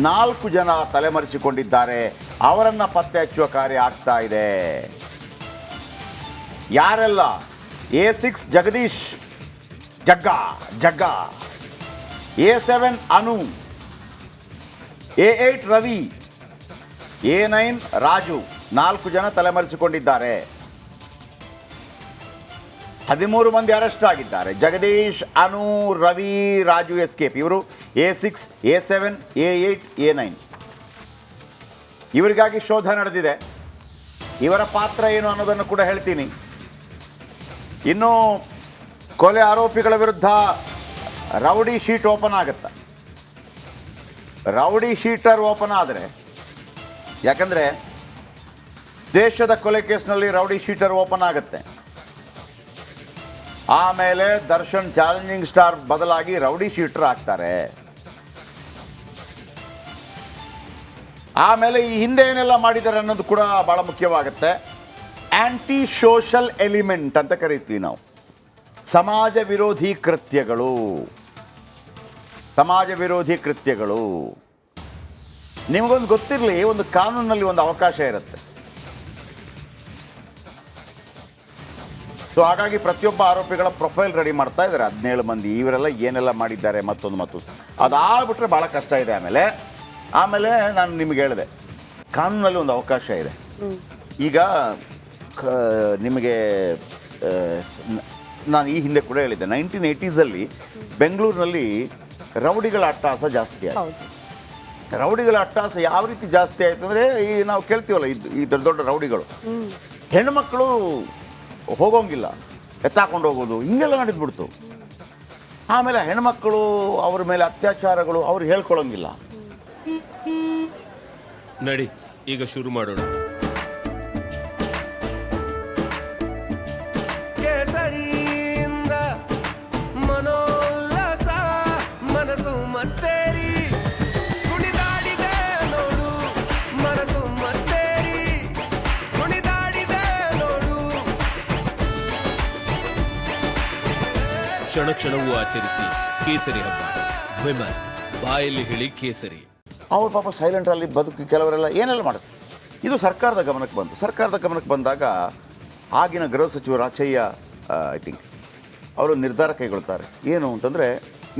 4 ಜನ ತಲೆಮರೆಸಿಕೊಂಡಿದ್ದಾರೆ. ಅವರನ್ನು ಪತ್ತೆ ಹಚ್ಚುವ ಕಾರ್ಯ ಆಗ್ತಾ ಇದೆ. ಯಾರೆಲ್ಲ? A6 ಜಗದೀಶ್ ಜಗ್ಗ, A7 ಅನು, A8 ರವಿ, A9 ರಾಜು 4 ಜನ ತಲೆಮರೆಸಿಕೊಂಡಿದ್ದಾರೆ. 13 ಮಂದಿ ಅರೆಸ್ಟ್ ಆಗಿದ್ದಾರೆ. ಜಗದೀಶ್, ಅನು, ರವಿ, ರಾಜು ಎಸ್ಕೇಪ್. ಇವರು A6, A7, A8, A9. ಇವರಿಗಾಗಿ ಶೋಧ ನಡೆದಿದೆ. ಇವರ ಪಾತ್ರ ಏನು ಅನ್ನೋದನ್ನು ಕೂಡ ಹೇಳ್ತೀನಿ. ಇನ್ನು ಕೊಲೆ ಆರೋಪಿಗಳ ವಿರುದ್ಧ ರೌಡಿ ಶೀಟ್ ಓಪನ್ ಆಗುತ್ತೆ. ರೌಡಿ ಶೀಟರ್ ಓಪನ್ ಆದರೆ, ಯಾಕಂದರೆ ದೇಶದ ಕೊಲೆ ಕೇಸ್ನಲ್ಲಿ ರೌಡಿ ಶೀಟರ್ ಓಪನ್ ಆಗುತ್ತೆ. ಆಮೇಲೆ ದರ್ಶನ್ ಚಾಲೆಂಜಿಂಗ್ ಸ್ಟಾರ್ ಬದಲಾಗಿ ರೌಡಿ ಶೀಟರ್ ಆಗ್ತಾರೆ. ಆಮೇಲೆ ಈ ಹಿಂದೆ ಏನೆಲ್ಲ ಮಾಡಿದ್ದಾರೆ ಅನ್ನೋದು ಕೂಡ ಭಾಳ ಮುಖ್ಯವಾಗುತ್ತೆ. ಆಂಟಿ ಸೋಷಲ್ ಎಲಿಮೆಂಟ್ ಅಂತ ಕರಿತೀವಿ ನಾವು. ಸಮಾಜ ವಿರೋಧಿ ಕೃತ್ಯಗಳು. ನಿಮಗೊಂದು ಗೊತ್ತಿರಲಿ, ಒಂದು ಕಾನೂನಲ್ಲಿ ಒಂದು ಅವಕಾಶ ಇರುತ್ತೆ. ಸೊ ಹಾಗಾಗಿ ಪ್ರತಿಯೊಬ್ಬ ಆರೋಪಿಗಳ ಪ್ರೊಫೈಲ್ ರೆಡಿ ಮಾಡ್ತಾ ಇದ್ದಾರೆ. 17 ಮಂದಿ ಇವರೆಲ್ಲ ಏನೆಲ್ಲ ಮಾಡಿದ್ದಾರೆ, ಮತ್ತೊಂದು ಅದಾಗ್ಬಿಟ್ರೆ ಭಾಳ ಕಷ್ಟ ಇದೆ. ಆಮೇಲೆ ನಾನು ನಿಮ್ಗೆ ಹೇಳಿದೆ, ಕಾನೂನಲ್ಲಿ ಒಂದು ಅವಕಾಶ ಇದೆ. ಈಗ ನಿಮಗೆ ನಾನು ಈ ಹಿಂದೆ ಕೂಡ ಹೇಳಿದ್ದೆ, 1980s ಬೆಂಗಳೂರಿನಲ್ಲಿ ರೌಡಿಗಳ ಅಟ್ಟಹಾಸ ಜಾಸ್ತಿ ಆಯಿತು. ರೌಡಿಗಳ ಅಟ್ಟಹಾಸ ಯಾವ ರೀತಿ ಜಾಸ್ತಿ ಆಯಿತು ಅಂದರೆ, ಈ ನಾವು ಕೇಳ್ತೀವಲ್ಲ, ಈ ದೊಡ್ಡ ದೊಡ್ಡ ರೌಡಿಗಳು ಹೆಣ್ಮಕ್ಳು ಹೋಗೋಂಗಿಲ್ಲ, ಎತ್ತಾಕೊಂಡು ಹೋಗೋದು, ಹಿಂಗೆಲ್ಲ ನಡೆದ್ಬಿಡ್ತು. ಆಮೇಲೆ ಹೆಣ್ಮಕ್ಳು ಅವ್ರ ಮೇಲೆ ಅತ್ಯಾಚಾರಗಳು, ಅವ್ರು ಹೇಳ್ಕೊಳಂಗಿಲ್ಲ. ನಡಿ ಈಗ ಶುರು ಮಾಡೋಣ. ಕೇಸರಿಯಿಂದ ಮನೋಲ್ಲಾಸ ಮನಸ್ಸು ಮತ್ತೇರಿ ಕುಣಿದಾಡಿದೆ ನೋಡು, ಮನಸ್ಸು ಮತ್ತೇರಿ ಕುಣಿದಾಡಿದೆ ನೋಡು. ಕ್ಷಣ ಕ್ಷಣವೂ ಆಚರಿಸಿ ಕೇಸರಿ ಹಬ್ಬ. ವಿಮಲ್ ಬಾಯಲ್ಲಿ ಹೇಳಿ ಕೇಸರಿ. ಅವ್ರು ಪಾಪ ಸೈಲೆಂಟಲ್ಲಿ ಬದುಕಿ ಕೆಲವರೆಲ್ಲ ಏನೆಲ್ಲ ಮಾಡುತ್ತೆ. ಇದು ಸರ್ಕಾರದ ಗಮನಕ್ಕೆ ಬಂತು. ಸರ್ಕಾರದ ಗಮನಕ್ಕೆ ಬಂದಾಗ ಆಗಿನ ಗೃಹ ಸಚಿವ ರಾಚಯ್ಯ ಐ ಥಿಂಕ್ ಅವರು ನಿರ್ಧಾರ ಕೈಗೊಳ್ತಾರೆ. ಏನು ಅಂತಂದರೆ,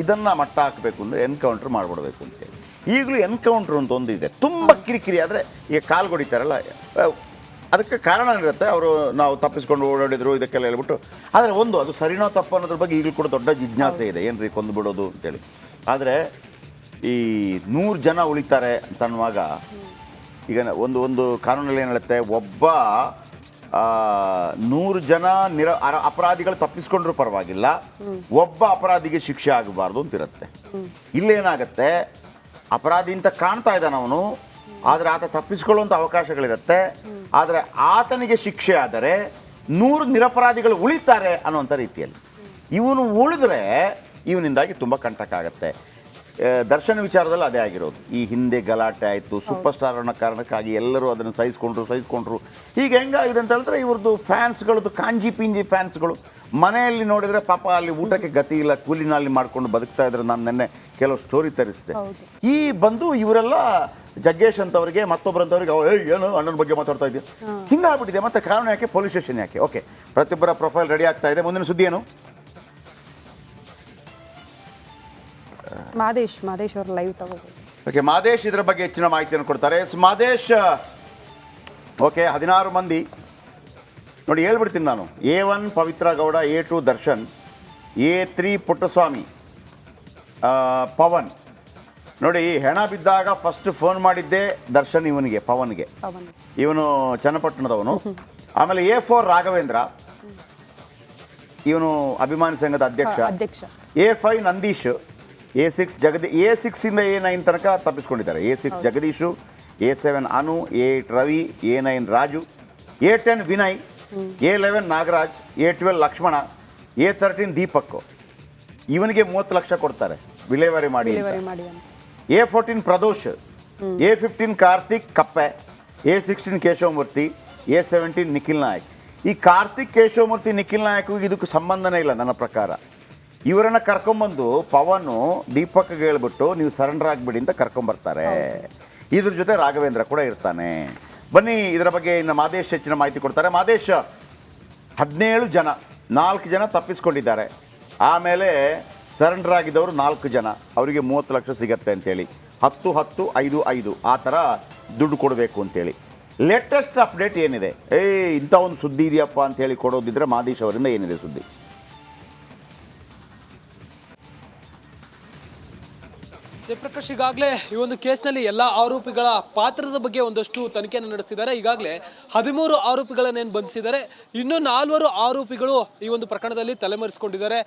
ಇದನ್ನು ಮಟ್ಟ ಹಾಕಬೇಕು ಅಂದರೆ ಎನ್ಕೌಂಟ್ರ್ ಮಾಡಿಬಿಡಬೇಕು ಅಂತೇಳಿ. ಈಗಲೂ ಎನ್ಕೌಂಟ್ರ್ ಅಂತ ಒಂದು ಇದೆ. ತುಂಬ ಕಿರಿಕಿರಿ ಆದರೆ ಈಗ ಕಾಲ್ಗೊಡಿತಾರಲ್ಲ, ಅದಕ್ಕೆ ಕಾರಣ ಇರುತ್ತೆ. ಅವರು ನಾವು ತಪ್ಪಿಸ್ಕೊಂಡು ಓಡಾಡಿದ್ರು ಇದಕ್ಕೆಲ್ಲ ಹೇಳ್ಬಿಟ್ಟು. ಆದರೆ ಅದು ಸರಿನೋ ತಪ್ಪು ಅನ್ನೋದ್ರ ಬಗ್ಗೆ ಈಗಲೂ ಕೂಡ ದೊಡ್ಡ ಜಿಜ್ಞಾಸೆ ಇದೆ, ಏನ್ರಿ ಕೊಂದು ಬಿಡೋದು ಅಂತೇಳಿ. ಆದರೆ ಈ 100 ಜನ ಉಳಿತಾರೆ ಅಂತನ್ನುವಾಗ, ಈಗ ಒಂದು ಕಾನೂನಲ್ಲಿ ಏನು ಹೇಳುತ್ತೆ, ಒಬ್ಬ 100 ಜನ ಅಪರಾಧಿಗಳು ತಪ್ಪಿಸ್ಕೊಂಡ್ರೂ ಪರವಾಗಿಲ್ಲ, ಒಬ್ಬ ಅಪರಾಧಿಗೆ ಶಿಕ್ಷೆ ಆಗಬಾರ್ದು ಅಂತಿರುತ್ತೆ. ಇಲ್ಲೇನಾಗತ್ತೆ, ಅಪರಾಧಿ ಅಂತ ಕಾಣ್ತಾ ಇದ್ದಾನೆ ಅವನು, ಆದರೆ ಆತ ತಪ್ಪಿಸ್ಕೊಳ್ಳುವಂಥ ಅವಕಾಶಗಳಿರುತ್ತೆ. ಆದರೆ ಆತನಿಗೆ ಶಿಕ್ಷೆ ಆದರೆ 100 ನಿರಪರಾಧಿಗಳು ಉಳಿತಾರೆ ಅನ್ನುವಂಥ ರೀತಿಯಲ್ಲಿ. ಇವನು ಉಳಿದ್ರೆ ಇವನಿಂದಾಗಿ ತುಂಬ ಕಂಟಕ ಆಗುತ್ತೆ. ದರ್ಶನ ವಿಚಾರದಲ್ಲಿ ಅದೇ ಆಗಿರೋದು. ಈ ಹಿಂದೆ ಗಲಾಟೆ ಆಯಿತು, ಸೂಪರ್ ಸ್ಟಾರ್ ಅನ್ನೋ ಕಾರಣಕ್ಕಾಗಿ ಎಲ್ಲರೂ ಅದನ್ನು ಸಹಿಸ್ಕೊಂಡ್ರು. ಈಗ ಹೆಂಗಾಗಿದೆ ಅಂತ ಹೇಳಿದ್ರೆ, ಇವ್ರದ್ದು ಫ್ಯಾನ್ಸ್ಗಳದ್ದು ಕಾಂಜಿ ಪಿಂಜಿ ಫ್ಯಾನ್ಸ್ಗಳು ಮನೆಯಲ್ಲಿ ನೋಡಿದರೆ ಪಾಪ ಅಲ್ಲಿ ಊಟಕ್ಕೆ ಗತಿ ಇಲ್ಲ, ಕೂಲಿನಲ್ಲಿ ಮಾಡ್ಕೊಂಡು ಬದುಕ್ತಾ ಇದ್ರೆ. ನಾನು ನೆನ್ನೆ ಕೆಲವು ಸ್ಟೋರಿ ತರಿಸಿದೆ. ಈ ಬಂದು ಇವರೆಲ್ಲ ಜಗ್ಗೇಶ್ ಅಂತವ್ರಿಗೆ ಮತ್ತೊಬ್ಬರಂತವ್ರಿಗೆ ಏನು ಅಣ್ಣನ ಬಗ್ಗೆ ಮಾತಾಡ್ತಾ ಇದೆಯಾ, ಹಿಂಗಾಗ್ಬಿಟ್ಟಿದೆ. ಮತ್ತೆ ಕಾರಣ ಯಾಕೆ, ಪೊಲೀಸ್ ಸ್ಟೇಷನ್ ಯಾಕೆ? ಓಕೆ, ಪ್ರತಿಯೊಬ್ಬರ ಪ್ರೊಫೈಲ್ ರೆಡಿ ಆಗ್ತಾ ಇದೆ. ಮುಂದಿನ ಸುದ್ದಿ ಏನು? ಮಾದೇಶ್ ಅವ್ರ ಲೈವ್ ತಗೋಬೋದು. ಓಕೆ, ಮಾದೇಶ್ ಇದರ ಬಗ್ಗೆ ಹೆಚ್ಚಿನ ಮಾಹಿತಿಯನ್ನು ಕೊಡ್ತಾರೆ. ಮಾದೇಶ್, ಓಕೆ, 16 ಮಂದಿ ನೋಡಿ, ಹೇಳ್ಬಿಡ್ತೀನಿ ನಾನು. A1 Pavithra Gowda, A2 Darshan, A3 Puttaswamy, Pavan. ನೋಡಿ, ಹೆಣ ಬಿದ್ದಾಗ ಫಸ್ಟ್ ಫೋನ್ ಮಾಡಿದ್ದೆ ದರ್ಶನ್ ಇವನಿಗೆ, ಪವನ್ಗೆ. ಇವನು ಚನ್ನಪಟ್ಟಣದವನು. ಆಮೇಲೆ A4 ರಾಘವೇಂದ್ರ, ಇವನು ಅಭಿಮಾನಿ ಸಂಘದ ಅಧ್ಯಕ್ಷ. A5 ನಂದೀಶ್, A6 A6 ಇಂದ A9 ತನಕ ತಪ್ಪಿಸ್ಕೊಂಡಿದ್ದಾರೆ. A6 ಜಗದೀಶು, A7 ಅನು, A8 Ravi, A9 Raju, A10 Vinay, A11 Nagaraj, A12 Lakshmana, A13 Deepak. ಇವನಿಗೆ 30 ಲಕ್ಷ ಕೊಡ್ತಾರೆ ವಿಲೇವಾರಿ ಮಾಡಿ. A14 ಪ್ರದೋಷ್, A15 ಕಾರ್ತಿಕ್ ಕಪ್ಪೆ, A16 ಕೇಶವಮೂರ್ತಿ, A17 ನಿಖಿಲ್ ನಾಯಕ್. ಈ ಕಾರ್ತಿಕ್, ಕೇಶವಮೂರ್ತಿ, ನಿಖಿಲ್ ನಾಯಕ್ ಇದಕ್ಕೆ ಸಂಬಂಧನೇ ಇಲ್ಲ ನನ್ನ ಪ್ರಕಾರ. ಇವರನ್ನ ಕರ್ಕೊಂಬಂದು ಪವನು ದೀಪಕ್ಗೆ ಹೇಳ್ಬಿಟ್ಟು ನೀವು ಸರೆಂಡರ್ ಆಗಿಬಿಡಿ ಅಂತ ಕರ್ಕೊಂಬರ್ತಾರೆ. ಇದ್ರ ಜೊತೆ ರಾಘವೇಂದ್ರ ಕೂಡ ಇರ್ತಾನೆ. ಬನ್ನಿ ಇದರ ಬಗ್ಗೆ ಇನ್ನು ಮಾದೇಶ್ ಹೆಚ್ಚಿನ ಮಾಹಿತಿ ಕೊಡ್ತಾರೆ. ಮಾದೇಶ್, 17 ಜನ, 4 ಜನ ತಪ್ಪಿಸ್ಕೊಂಡಿದ್ದಾರೆ. ಆಮೇಲೆ ಸರೆಂಡರ್ ಆಗಿದ್ದವರು 4 ಜನ, ಅವರಿಗೆ 30 ಲಕ್ಷ ಸಿಗತ್ತೆ ಅಂತೇಳಿ 10, 10, 5, 5 ಆ ಥರ ದುಡ್ಡು ಕೊಡಬೇಕು ಅಂತೇಳಿ. ಲೇಟೆಸ್ಟ್ ಅಪ್ಡೇಟ್ ಏನಿದೆ? ಇಂಥ ಒಂದು ಸುದ್ದಿ ಇದೆಯಪ್ಪ ಅಂತೇಳಿ ಕೊಡೋದಿದ್ರೆ ಮಾದೇಶ್ ಅವರಿಂದ ಏನಿದೆ ಸುದ್ದಿ? ಜಯಪ್ರಕಾಶ್, ಈಗಾಗಲೇ ಈ ಒಂದು ಕೇಸ್ನಲ್ಲಿ ಎಲ್ಲ ಆರೋಪಿಗಳ ಪಾತ್ರದ ಬಗ್ಗೆ ಒಂದಷ್ಟು ತನಿಖೆಯನ್ನು ನಡೆಸಿದ್ದಾರೆ. ಈಗಾಗಲೇ 13 ಆರೋಪಿಗಳನ್ನೇನು ಬಂಧಿಸಿದ್ದಾರೆ. ಇನ್ನು 4 ಆರೋಪಿಗಳು ಈ ಒಂದು ಪ್ರಕರಣದಲ್ಲಿ ತಲೆಮರೆಸಿಕೊಂಡಿದ್ದಾರೆ.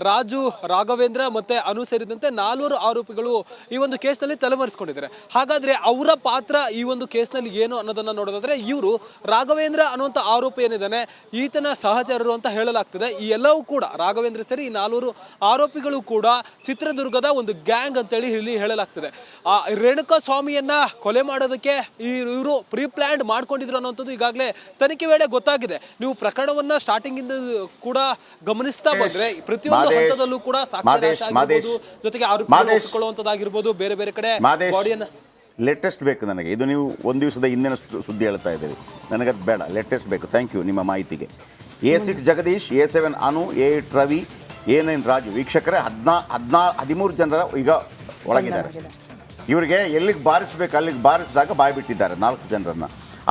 ರಾಜು, ರಾಘವೇಂದ್ರ ಮತ್ತೆ ಅನು ಸೇರಿದಂತೆ 4 ಆರೋಪಿಗಳು ಈ ಒಂದು ಕೇಸ್ನಲ್ಲಿ ತಲೆಮರೆಸಿಕೊಂಡಿದ್ದಾರೆ. ಹಾಗಾದ್ರೆ ಅವರ ಪಾತ್ರ ಈ ಒಂದು ಕೇಸ್ನಲ್ಲಿ ಏನು ಅನ್ನೋದನ್ನ ನೋಡೋದಾದ್ರೆ, ಇವರು ರಾಘವೇಂದ್ರ ಅನ್ನುವಂಥ ಆರೋಪಿ ಏನಿದ್ದಾನೆ ಈತನ ಸಹಚರರು ಅಂತ ಹೇಳಲಾಗ್ತದೆ. ಈ ಎಲ್ಲವೂ ಕೂಡ ರಾಘವೇಂದ್ರ ಸೇರಿ ಈ 4 ಆರೋಪಿಗಳು ಕೂಡ ಚಿತ್ರದುರ್ಗದ ಒಂದು ಗ್ಯಾಂಗ್ ಅಂತೇಳಿ ಹೇಳಲಾಗ್ತದೆ. ಆ ರೇಣುಕಾ ಸ್ವಾಮಿಯನ್ನ ಕೊಲೆ ಮಾಡೋದಕ್ಕೆ ಇವರು ಪ್ರೀ ಪ್ಲಾನ್ ಮಾಡ್ಕೊಂಡಿದ್ರು ಅನ್ನೋಂಥದ್ದು ಈಗಾಗಲೇ ತನಿಖೆ ವೇಳೆ ಗೊತ್ತಾಗಿದೆ. ನೀವು ಪ್ರಕರಣವನ್ನ ಸ್ಟಾರ್ಟಿಂಗ್ ಇಂದ ಕೂಡ ಗಮನಿಸ್ತಾ ಬಂದ್ರೆ ಪ್ರತಿಯೊಂದು ಹಂತದಲ್ಲೂ ಕೂಡ ಸಾಕ್ಷ್ಯ ಜೊತೆಗೆ ಆರೋಪಿಕೊಳ್ಳುವಂತದ್ದಾಗಿರ್ಬೋದು, ಬೇರೆ ಬೇರೆ ಕಡೆ ಬಾಡಿಯನ್ನ. ಲೇಟೆಸ್ಟ್ ಬೇಕು ನನಗೆ. ಇದು ನೀವು ಒಂದು ದಿವಸದ ಹಿಂದಿನಷ್ಟು ಸುದ್ದಿ ಹೇಳ್ತಾ ಇದ್ದೀರಿ, ನನಗದು ಬೇಡ, ಲೇಟೆಸ್ಟ್ ಬೇಕು. ಥ್ಯಾಂಕ್ ಯು ನಿಮ್ಮ ಮಾಹಿತಿಗೆ. A6 ಜಗದೀಶ್, A7 ಅನು, A8 ರವಿ, A9 ರಾಜು. ವೀಕ್ಷಕರೇ, 13 ಜನರ ಈಗ ಒಳಗಿದ್ದಾರೆ. ಇವರಿಗೆ ಎಲ್ಲಿಗೆ ಬಾರಿಸ್ಬೇಕು ಅಲ್ಲಿಗೆ ಬಾರಿಸಿದಾಗ ಬಾಯ್ಬಿಟ್ಟಿದ್ದಾರೆ 4 ಜನರನ್ನ.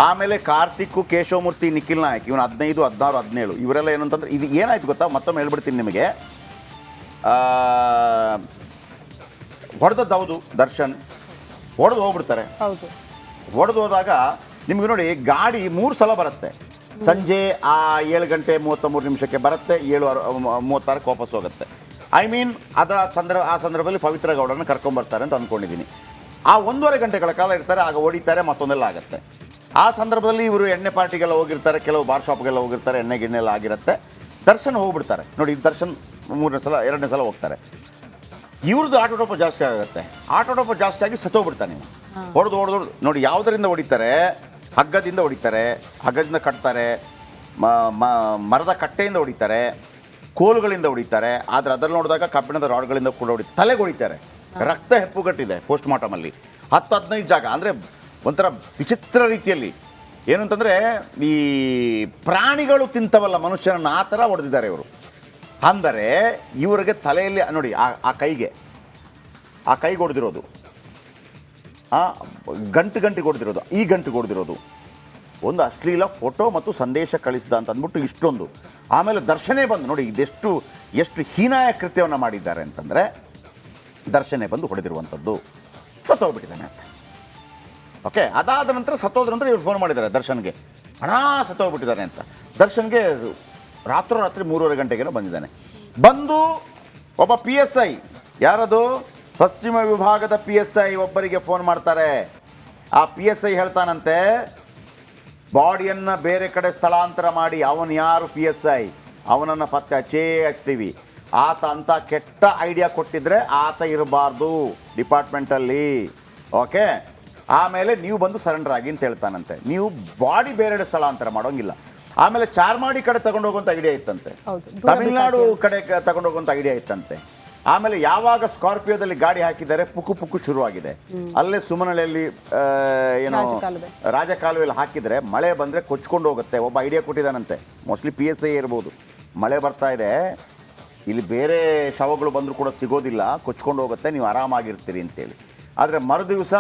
ಆಮೇಲೆ ಕಾರ್ತಿಕ್, ಕೇಶವಮೂರ್ತಿ, ನಿಖಿಲ್ ನಾಯಕ್, ಇವನು 15, 16, 17 ಇವರೆಲ್ಲ ಏನು ಅಂತಂದ್ರೆ ಇದು ಏನಾಯ್ತು ಗೊತ್ತಾ? ಮತ್ತೊಮ್ಮೆ ಹೇಳ್ಬಿಡ್ತೀನಿ ನಿಮಗೆ. ಹೊಡೆದದ್ದು ಹೌದು, ದರ್ಶನ್ ಹೊಡೆದು ಹೋಗ್ಬಿಡ್ತಾರೆ. ಹೊಡೆದು ಹೋದಾಗ ನಿಮ್ಗೆ ನೋಡಿ ಗಾಡಿ 3 ಸಲ ಬರುತ್ತೆ. ಸಂಜೆ 7 ಗಂಟೆ 33 ನಿಮಿಷಕ್ಕೆ ಬರುತ್ತೆ, 7:36 ವಾಪಸ್ ಹೋಗುತ್ತೆ. ಐ ಮೀನ್ ಆ ಸಂದರ್ಭದಲ್ಲಿ ಪವಿತ್ರ ಗೌಡರನ್ನ ಕರ್ಕೊಂಬರ್ತಾರೆ ಅಂತ ಅಂದ್ಕೊಂಡಿದ್ದೀನಿ. ಆ 1.5 ಗಂಟೆಗಳ ಕಾಲ ಇರ್ತಾರೆ, ಆಗ ಹೊಡಿತಾರೆ, ಮತ್ತೊಂದೆಲ್ಲ ಆಗುತ್ತೆ. ಆ ಸಂದರ್ಭದಲ್ಲಿ ಇವರು ಎಣ್ಣೆ ಪಾರ್ಟಿಗೆಲ್ಲ ಹೋಗಿರ್ತಾರೆ, ಕೆಲವು ಬಾರ್ ಶಾಪ್ಗೆಲ್ಲ ಹೋಗಿರ್ತಾರೆ, ಎಣ್ಣೆ ಗಿಣ್ಣೆಲ್ಲ ಆಗಿರುತ್ತೆ. ದರ್ಶನ್ ಹೋಗ್ಬಿಡ್ತಾರೆ. ನೋಡಿ, ದರ್ಶನ್ 2ನೇ ಸಲ ಹೋಗ್ತಾರೆ. ಇವ್ರದ್ದು ಆಟೋಟೋಪ ಜಾಸ್ತಿ ಆಗುತ್ತೆ. ಆಟೋಟೋಪ ಜಾಸ್ತಿ ಆಗಿ ಸತ್ತೋಗ್ಬಿಡ್ತಾನೆ. ಹೊಡೆದು ನೋಡಿ ಯಾವುದರಿಂದ ಹೊಡಿತಾರೆ? ಹಗ್ಗದಿಂದ ಹೊಡಿತಾರೆ, ಹಗ್ಗದಿಂದ ಕಟ್ತಾರೆ, ಮರದ ಕಟ್ಟೆಯಿಂದ ಹೊಡಿತಾರೆ, ಕೋಲುಗಳಿಂದ ಹೊಡಿತಾರೆ. ಆದರೆ ಅದರಲ್ಲಿ ನೋಡಿದಾಗ ಕಬ್ಬಿಣದ ರಾಡ್ಗಳಿಂದ ಕೂಡ ಹೊಡಿತಾರೆ, ತಲೆಗೆ ಹೊಡಿತಾರೆ. ರಕ್ತ ಹೆಪ್ಪುಗಟ್ಟಿದೆ ಪೋಸ್ಟ್ ಮಾರ್ಟಮಲ್ಲಿ 10-15 ಜಾಗ. ಅಂದರೆ ಒಂಥರ ವಿಚಿತ್ರ ರೀತಿಯಲ್ಲಿ ಏನು ಅಂತಂದರೆ ಈ ಪ್ರಾಣಿಗಳು ತಿಂತವಲ್ಲ ಮನುಷ್ಯನನ್ನು, ಆ ಥರ ಹೊಡೆದಿದ್ದಾರೆ ಇವರು. ಅಂದರೆ ಇವರಿಗೆ ತಲೆಯಲ್ಲಿ ನೋಡಿ ಆ ಕೈಗೆ ಹೊಡೆದಿರೋದು, ಗಂಟಿಗೆ ಹೊಡೆದಿರೋದು, ಈ ಗಂಟಿಗೆ ಹೊಡೆದಿರೋದು, ಒಂದು ಅಶ್ಲೀಲ ಫೋಟೋ ಮತ್ತು ಸಂದೇಶ ಕಳಿಸಿದ ಅಂತ ಅಂದ್ಬಿಟ್ಟು ಇಷ್ಟೊಂದು. ಆಮೇಲೆ ದರ್ಶನೇ ಬಂದು ನೋಡಿ ಎಷ್ಟು ಹೀನಾಯ ಕೃತ್ಯವನ್ನು ಮಾಡಿದ್ದಾರೆ ಅಂತಂದರೆ, ದರ್ಶನೇ ಬಂದು ಹೊಡೆದಿರುವಂಥದ್ದು. ಸತ್ತೋಗ್ಬಿಟ್ಟಿದ್ದಾನೆ ಅಂತ. ಓಕೆ, ಅದಾದ ನಂತರ ಸತ್ತೋದ್ರ ನಂತರ ಇವ್ರು ಫೋನ್ ಮಾಡಿದ್ದಾರೆ ದರ್ಶನ್ಗೆ, ಹಣ ಸತ್ತೋಗ್ಬಿಟ್ಟಿದ್ದಾನೆ ಅಂತ. ದರ್ಶನ್ಗೆ ರಾತ್ರಿ 3:30 ಗಂಟೆಗೇನೋ ಬಂದಿದ್ದಾನೆ. ಬಂದು ಒಬ್ಬ PSI, ಯಾರದು ಪಶ್ಚಿಮ ವಿಭಾಗದ PSI ಒಬ್ಬರಿಗೆ ಫೋನ್ ಮಾಡ್ತಾರೆ. ಆ PSI ಹೇಳ್ತಾನಂತೆ, ಬಾಡಿಯನ್ನು ಬೇರೆ ಕಡೆ ಸ್ಥಳಾಂತರ ಮಾಡಿ, ಅವನು ಯಾರು PSI, ಅವನನ್ನು ಪತ್ತೆ ಹಚ್ತೀವಿ. ಆತ ಅಂತ ಕೆಟ್ಟ ಐಡಿಯಾ ಕೊಟ್ಟಿದ್ರೆ ಆತ ಇರಬಾರ್ದು ಡಿಪಾರ್ಟ್ಮೆಂಟಲ್ಲಿ. ಓಕೆ, ಆಮೇಲೆ ನೀವು ಬಂದು ಸರೆಂಡರ್ ಆಗಿ ಅಂತ ಹೇಳ್ತಾನಂತೆ. ನೀವು ಬಾಡಿ ಬೇರೆ ಸ್ಥಳಾಂತರ ಮಾಡೋಂಗಿಲ್ಲ. ಆಮೇಲೆ ಚಾರ್ಮಾಡಿ ಕಡೆ ತಗೊಂಡು ಹೋಗುವಂಥ ಐಡಿಯಾ ಇತ್ತಂತೆ, ತಮಿಳ್ನಾಡು ಕಡೆ ತಗೊಂಡು ಹೋಗುವಂಥ ಐಡಿಯಾ ಇತ್ತಂತೆ. ಆಮೇಲೆ ಯಾವಾಗ ಸ್ಕಾರ್ಪಿಯೋದಲ್ಲಿ ಗಾಡಿ ಹಾಕಿದ್ದಾರೆ, ಪುಕ್ಕು ಶುರುವಾಗಿದೆ. ಅಲ್ಲೇ ಸುಮನಹಳ್ಳಿಯಲ್ಲಿ ಏನು ರಾಜಕಾಲುವೆಯಲ್ಲಿ ಹಾಕಿದರೆ ಮಳೆ ಬಂದರೆ ಕೊಚ್ಕೊಂಡು ಹೋಗುತ್ತೆ. ಒಬ್ಬ ಐಡಿಯಾ ಕೊಟ್ಟಿದ್ದಾನಂತೆ, ಮೋಸ್ಟ್ಲಿ PSI ಇರ್ಬೋದು. ಮಳೆ ಬರ್ತಾ ಇದೆ, ಇಲ್ಲಿ ಬೇರೆ ಶವಗಳು ಬಂದರೂ ಕೂಡ ಸಿಗೋದಿಲ್ಲ, ಕೊಚ್ಕೊಂಡು ಹೋಗುತ್ತೆ, ನೀವು ಆರಾಮಾಗಿರ್ತೀರಿ ಅಂತೇಳಿ. ಆದರೆ ಮರುದಿವಸ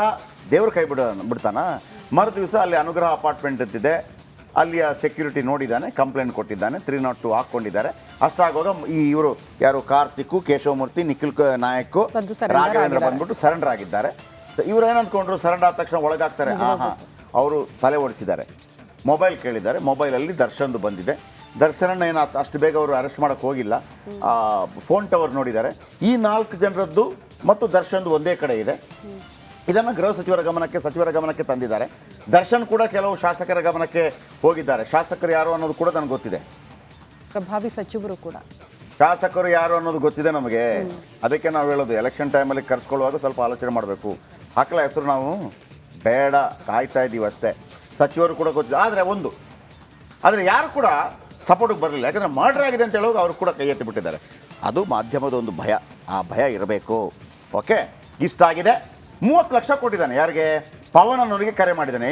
ದೇವ್ರ ಕೈ ಬಿಡ್ತಾನ. ಮರುದಿವಸ ಅಲ್ಲಿ ಅನುಗ್ರಹ ಅಪಾರ್ಟ್ಮೆಂಟ್ ಅಂತಿದೆ, ಅಲ್ಲಿಯ ಸೆಕ್ಯೂರಿಟಿ ನೋಡಿದ್ದಾನೆ, ಕಂಪ್ಲೇಂಟ್ ಕೊಟ್ಟಿದ್ದಾನೆ, 302 ಹಾಕ್ಕೊಂಡಿದ್ದಾರೆ. ಅಷ್ಟಾಗುವಾಗ ಇವರು ಯಾರು ಕಾರ್ತಿಕ್, ಕೇಶವಮೂರ್ತಿ, ನಿಖಿಲ್ ನಾಯಕ್, ರಾಘವೇಂದ್ರ ಬಂದ್ಬಿಟ್ಟು ಸರೆಂಡರ್ ಆಗಿದ್ದಾರೆ. ಇವ್ರು ಏನಂದ್ಕೊಂಡ್ರು, ಸರೆಂಡರ್ ಆದ ತಕ್ಷಣ ಒಳಗಾಗ್ತಾರೆ. ಅವರು ತಲೆ ಓಡಿಸಿದ್ದಾರೆ, ಮೊಬೈಲ್ ಕೇಳಿದ್ದಾರೆ. ಮೊಬೈಲಲ್ಲಿ ದರ್ಶನ್ದು ಬಂದಿದೆ. ದರ್ಶನನ್ನ ಏನು ಅಷ್ಟು ಬೇಗ ಅವರು ಅರೆಸ್ಟ್ ಮಾಡೋಕ್ಕೆ ಹೋಗಿಲ್ಲ. ಫೋನ್ ಟವರ್ ನೋಡಿದ್ದಾರೆ. ಈ 4 ಜನರದ್ದು ಮತ್ತು ದರ್ಶನ್ದು ಒಂದೇ ಕಡೆ ಇದೆ. ಇದನ್ನು ಗೃಹ ಸಚಿವರ ಗಮನಕ್ಕೆ ತಂದಿದ್ದಾರೆ. ದರ್ಶನ್ ಕೂಡ ಕೆಲವು ಶಾಸಕರ ಗಮನಕ್ಕೆ ಹೋಗಿದ್ದಾರೆ. ಶಾಸಕರು ಯಾರು ಅನ್ನೋದು ಕೂಡ ನನಗೆ ಗೊತ್ತಿದೆ. ಪ್ರಭಾವಿ ಸಚಿವರು ಕೂಡ ಶಾಸಕರು ಯಾರು ಅನ್ನೋದು ಗೊತ್ತಿದೆ ನಮಗೆ. ಅದಕ್ಕೆ ನಾವು ಹೇಳೋದು, ಎಲೆಕ್ಷನ್ ಟೈಮಲ್ಲಿ ಕರೆಸ್ಕೊಳ್ಳುವಾಗ ಸ್ವಲ್ಪ ಆಲೋಚನೆ ಮಾಡಬೇಕು. ಹಾಕಲ ಹೆಸರು ನಾವು ಬೇಡ, ಕಾಯ್ತಾ ಇದ್ದೀವಿ ಅಷ್ಟೇ. ಸಚಿವರು ಕೂಡ ಗೊತ್ತಿದೆ. ಆದರೆ ಯಾರು ಕೂಡ ಸಪೋರ್ಟಿಗೆ ಬರಲಿಲ್ಲ. ಯಾಕಂದರೆ ಮರ್ಡರ್ ಆಗಿದೆ ಅಂತ ಹೇಳೋದು ಅವರು ಕೂಡ ಕೈ ಎತ್ತಿ ಬಿಟ್ಟಿದ್ದಾರೆ. ಅದು ಮಾಧ್ಯಮದ ಒಂದು ಭಯ, ಆ ಭಯ ಇರಬೇಕು. ಓಕೆ, ಇಷ್ಟಾಗಿದೆ. 30 ಲಕ್ಷ ಕೊಟ್ಟಿದ್ದಾನೆ. ಯಾರಿಗೆ? ಪವನ್ ಅನ್ನೋರಿಗೆ ಕರೆ ಮಾಡಿದ್ದಾನೆ.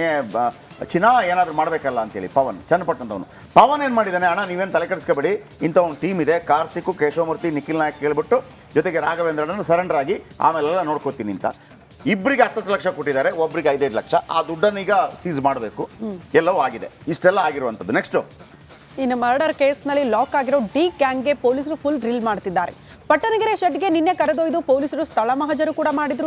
ಚಿನ್ನ ಏನಾದರೂ ಮಾಡಬೇಕಲ್ಲ ಅಂತೇಳಿ. ಪವನ್ ಚನ್ನಪಟ್ಟಣದವನು. ಪವನ್ ಏನು ಮಾಡಿದ್ದಾನೆ, ಅಣ್ಣ ನೀವೇನು ತಲೆ ಕೆಡಿಸ್ಕೋಬೇಡಿ, ಇಂಥ ಒಂದು ಟೀಮ್ ಇದೆ, ಕಾರ್ತಿಕ್, ಕೇಶವಮೂರ್ತಿ, ನಿಖಿಲ್ ನಾಯಕ್ ಕೇಳ್ಬಿಟ್ಟು ಜೊತೆಗೆ ರಾಘವೇಂದ್ರನ ಸರೆಂಡರ್ ಆಗಿ ಆಮೇಲೆಲ್ಲ ನೋಡ್ಕೋತೀನಿ ಅಂತ. ಇಬ್ಬರಿಗೆ 10 ಲಕ್ಷ ಕೊಟ್ಟಿದ್ದಾರೆ, ಒಬ್ರಿಗೆ 5 ಲಕ್ಷ. ಆ ದುಡ್ಡನ್ನು ಈಗ ಸೀಸ್ ಮಾಡಬೇಕು. ಎಲ್ಲವೂ ಆಗಿದೆ. ಇಷ್ಟೆಲ್ಲ ಆಗಿರುವಂಥದ್ದು. ನೆಕ್ಸ್ಟು, ಇನ್ನು ಮರ್ಡರ್ ಕೇಸ್ನಲ್ಲಿ ಲಾಕ್ ಆಗಿರೋ ಡಿ ಗ್ಯಾಂಗ್ಗೆ ಪೊಲೀಸರು ಫುಲ್ ಡ್ರಿಲ್ ಮಾಡ್ತಿದ್ದಾರೆ. ಪಟ್ಟಣಗೆರೆ ಶೆಡ್ಗೆ ನಿನ್ನೆ ಕರೆದೊಯ್ದು ಪೊಲೀಸರು ಸ್ಥಳ ಮಹಜರು ಕೂಡ ಮಾಡಿದ್ರು.